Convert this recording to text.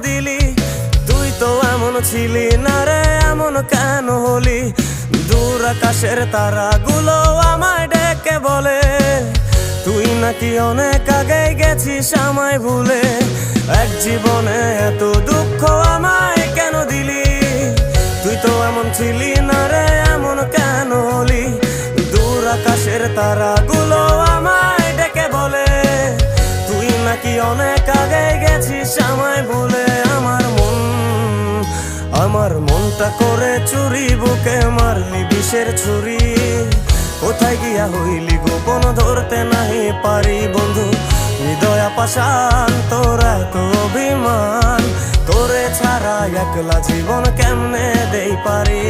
দিলি? তুই তো এমন ছিলি না রে, এমন কেন হলি? দূর আকাশের তারাগুলো আমায় ডেকে বলে তুই নাকি অনেক আগে গেছিস আমায় ভুলে। এক জীবনে এত দুঃখ আমায় কেন দিলি? তুই তো এমন ছিলি না রে, এমন কেন হলি? দূর আকাশের তারাগুলো আমায় ডেকে বলে তুই নাকি অনেক আগে গেছিস আমায় ভুলে। আমার মনটা করে চুরি, বুকে মারলি বিষের ছুরি। কোথায় গিয়া হইলি গোপন ধরতে নাহি পারি বন্ধু। হৃদয় পাষাণ তোর এত অভিমান, তোরে ছাড়া একলা জীবন কেমনে দেই পারি?